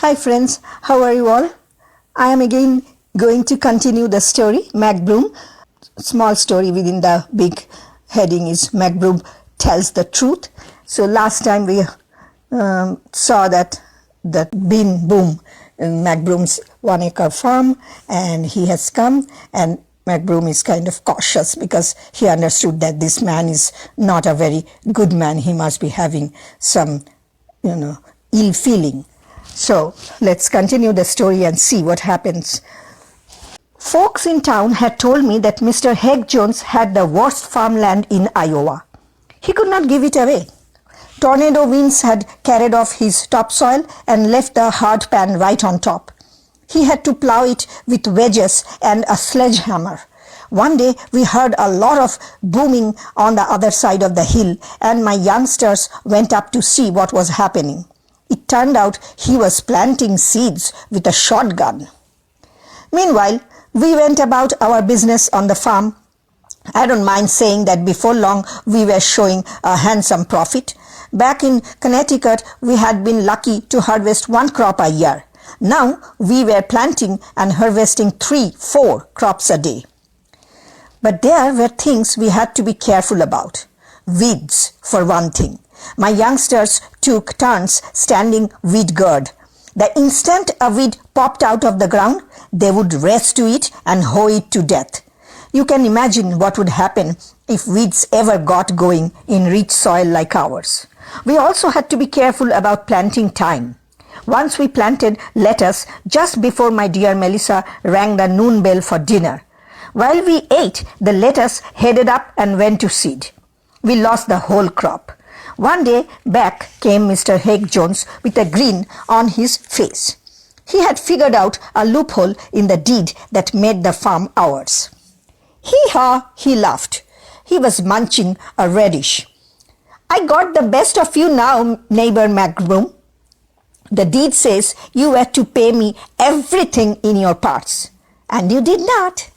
Hi friends, how are you all? I am again going to continue the story, McBroom. Small story within the big heading is McBroom tells the truth. So last time we saw that bean boom in McBroom's 1 acre farm, and he has come, and McBroom is kind of cautious because he understood that this man is not a very good man. He must be having some, ill feeling. So let's continue the story and see what happens. Folks in town had told me that Mr. Heg Jones had the worst farmland in Iowa. He could not give it away. Tornado winds had carried off his topsoil and left the hard pan right on top. He had to plow it with wedges and a sledgehammer. One day we heard a lot of booming on the other side of the hill, and my youngsters went up to see what was happening. It turned out he was planting seeds with a shotgun. Meanwhile, we went about our business on the farm. I don't mind saying that before long we were showing a handsome profit. Back in Connecticut, we had been lucky to harvest 1 crop a year. Now we were planting and harvesting 3-4 crops a day. But there were things we had to be careful about. Weeds, for one thing. My youngsters took turns standing weed guard. The instant a weed popped out of the ground, they would race to it and hoe it to death. You can imagine what would happen if weeds ever got going in rich soil like ours. We also had to be careful about planting time. Once we planted lettuce just before my dear Melissa rang the noon bell for dinner. While we ate, the lettuce headed up and went to seed. We lost the whole crop. One day back came Mr. Heg Jones with a grin on his face. He had figured out a loophole in the deed that made the farm ours. Hee-haw, he laughed. He was munching a radish. I got the best of you now, neighbor McBroom. The deed says you were to pay me everything in your parts, and you did not.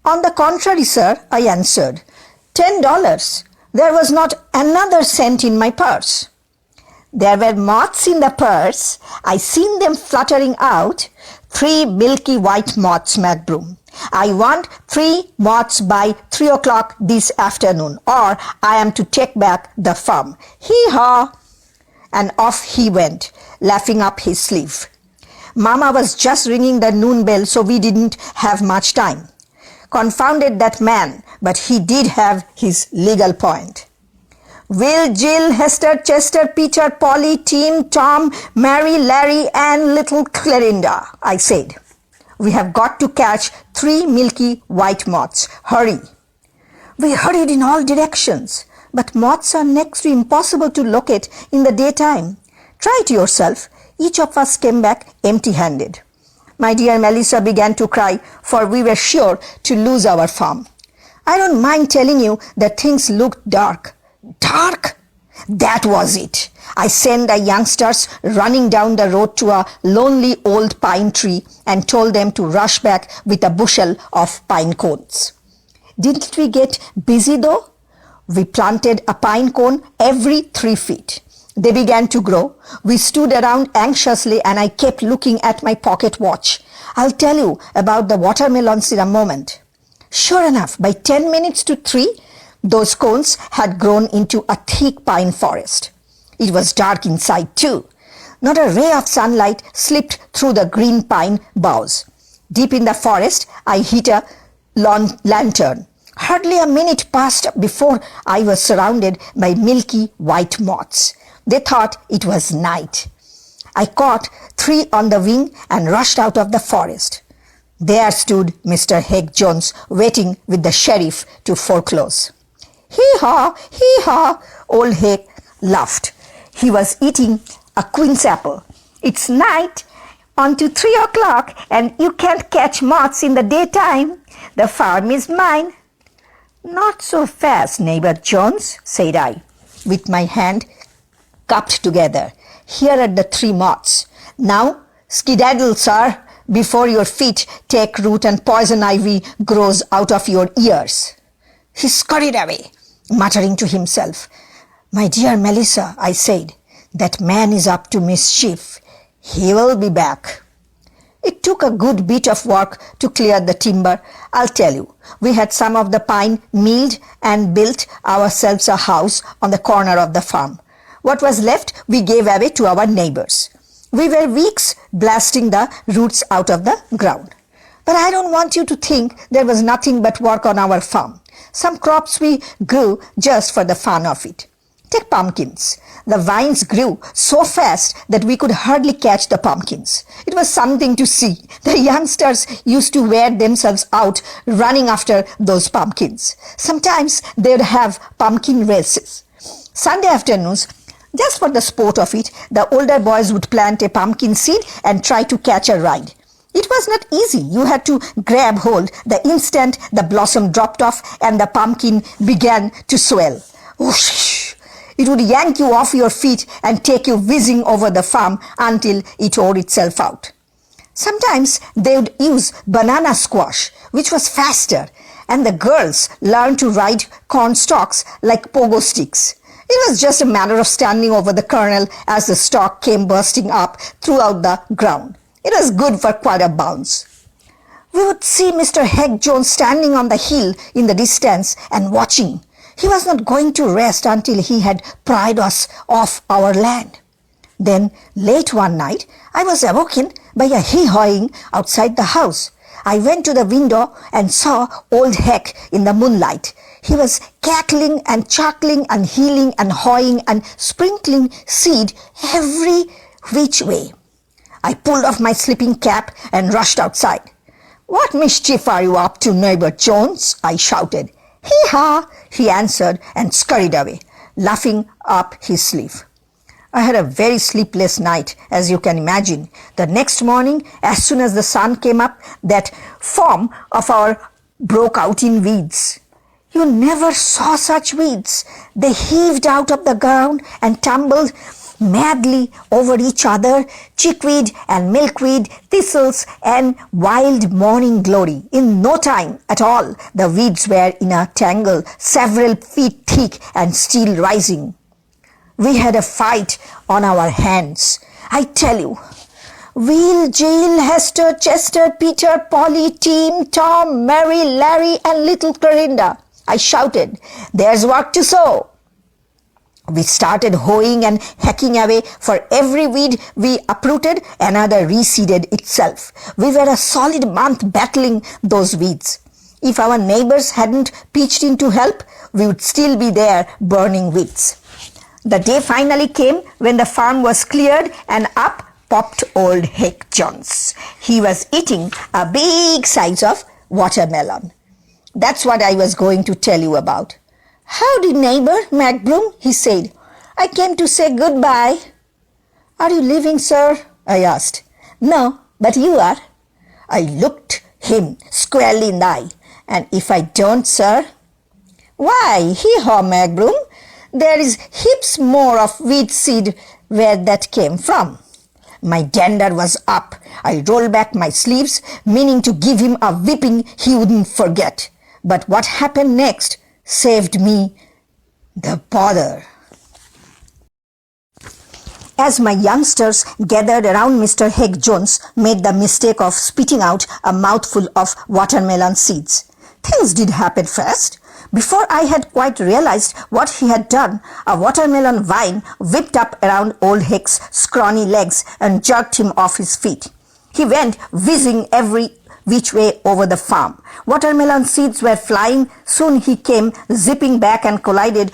On the contrary, sir, I answered, $10. There was not another cent in my purse. There were moths in the purse. I seen them fluttering out. 3 milky white moths, McBroom. I want 3 moths by 3 o'clock this afternoon, or I am to take back the farm. Hee-haw! And off he went, laughing up his sleeve. Mama was just ringing the noon bell, so we didn't have much time. Confounded that man, but he did have his legal point. Will, Jill, Hester, Chester, Peter, Polly, Tim, Tom, Mary, Larry, and little Clorinda, I said. We have got to catch 3 milky white moths. Hurry. We hurried in all directions, but moths are next to impossible to locate in the daytime. Try it yourself. Each of us came back empty-handed. My dear Melissa began to cry, for we were sure to lose our farm. I don't mind telling you that things looked dark. Dark? That was it. I sent the youngsters running down the road to a lonely old pine tree and told them to rush back with a bushel of pine cones. Didn't we get busy though? We planted a pine cone every 3 feet. They began to grow. We stood around anxiously and I kept looking at my pocket watch. I'll tell you about the watermelons in a moment. Sure enough, by 10 minutes to 3, those cones had grown into a thick pine forest. It was dark inside too. Not a ray of sunlight slipped through the green pine boughs. Deep in the forest, I hit a lantern. Hardly a minute passed before I was surrounded by milky white moths. They thought it was night. I caught 3 on the wing and rushed out of the forest. There stood Mr. Heg Jones waiting with the sheriff to foreclose. Hee-haw, hee-haw, old Heg laughed. He was eating a quince apple. It's night, on to 3 o'clock, and you can't catch moths in the daytime. The farm is mine. Not so fast, neighbor Jones, said I, with my hand cupped together. Here are the 3 moths. Now, skedaddle, sir, before your feet take root and poison ivy grows out of your ears. He scurried away, muttering to himself. My dear Melissa, I said, that man is up to mischief. He will be back. It took a good bit of work to clear the timber, I'll tell you. We had some of the pine milled and built ourselves a house on the corner of the farm. What was left we gave away to our neighbors. We were weeks blasting the roots out of the ground. But I don't want you to think there was nothing but work on our farm. Some crops we grew just for the fun of it. Take pumpkins. The vines grew so fast that we could hardly catch the pumpkins. It was something to see. The youngsters used to wear themselves out running after those pumpkins. Sometimes they would have pumpkin races. Sunday afternoons, just for the sport of it, the older boys would plant a pumpkin seed and try to catch a ride. It was not easy. You had to grab hold the instant the blossom dropped off and the pumpkin began to swell. Whoosh! It would yank you off your feet and take you whizzing over the farm until it wore itself out. Sometimes they would use banana squash, which was faster, and the girls learned to ride corn stalks like pogo sticks. It was just a matter of standing over the kernel as the stalk came bursting up throughout the ground. It was good for quite a bounce. We would see Mr. Heck Jones standing on the hill in the distance and watching. He was not going to rest until he had pried us off our land. Then, late one night, I was awoken by a hee-hawing outside the house. I went to the window and saw old Heck in the moonlight. He was cackling and chuckling and heeling and hawing and sprinkling seed every which way. I pulled off my sleeping cap and rushed outside. "What mischief are you up to, neighbor Jones?" I shouted. "Hee-haw," he answered and scurried away, laughing up his sleeve. I had a very sleepless night, as you can imagine. The next morning, as soon as the sun came up, that form of our broke out in weeds. You never saw such weeds. They heaved out of the ground and tumbled madly over each other, chickweed and milkweed, thistles and wild morning glory. In no time at all, the weeds were in a tangle several feet thick and still rising. We had a fight on our hands. I tell you, Will, Jill, Hester, Chester, Peter, Polly, Tim, Tom, Mary, Larry, and little Clorinda. I shouted, "There's work to sow." We started hoeing and hacking away. For every weed we uprooted, another reseeded itself. We were a solid month battling those weeds. If our neighbors hadn't pitched in to help, we would still be there burning weeds. The day finally came when the farm was cleared and up popped old Heck Jones. He was eating a big size of watermelon. That's what I was going to tell you about. "Howdy, neighbor McBroom," he said. "I came to say goodbye." "Are you leaving, sir?" I asked. "No, but you are." I looked him squarely in the eye. "And if I don't, sir?" "Why, hee-haw, McBroom. There is heaps more of wheat seed where that came from." My dander was up. I rolled back my sleeves, meaning to give him a whipping he wouldn't forget. But what happened next saved me the bother. As my youngsters gathered around Mr. Heck Jones made the mistake of spitting out a mouthful of watermelon seeds. Things did happen fast. Before I had quite realized what he had done, a watermelon vine whipped up around old Heck's scrawny legs and jerked him off his feet. He went whizzing every which way over the farm. Watermelon seeds were flying. Soon he came zipping back and collided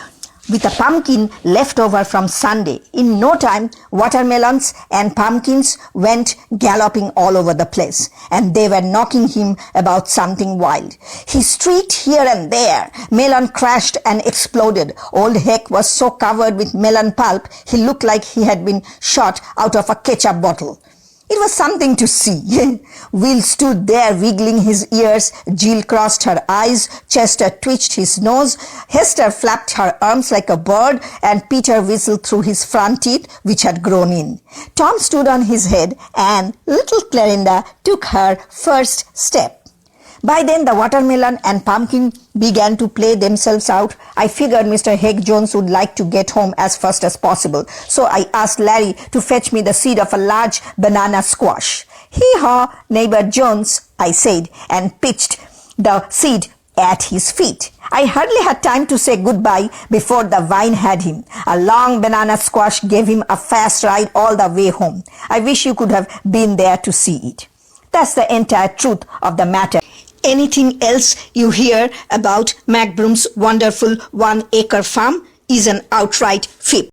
with a pumpkin left over from Sunday. In no time, watermelons and pumpkins went galloping all over the place, and they were knocking him about something wild. He streaked here and there. Melon crashed and exploded. Old Heck was so covered with melon pulp, he looked like he had been shot out of a ketchup bottle. It was something to see. Will stood there wiggling his ears, Jill crossed her eyes, Chester twitched his nose, Hester flapped her arms like a bird, and Peter whistled through his front teeth, which had grown in. Tom stood on his head, and little Clorinda took her first step. By then, the watermelon and pumpkin began to play themselves out. I figured Mr. Hegg Jones would like to get home as fast as possible, so I asked Larry to fetch me the seed of a large banana squash. "Hee-haw, neighbor Jones," I said, and pitched the seed at his feet. I hardly had time to say goodbye before the vine had him. A long banana squash gave him a fast ride all the way home. I wish you could have been there to see it. That's the entire truth of the matter. Anything else you hear about McBroom's wonderful 1-acre farm is an outright fib.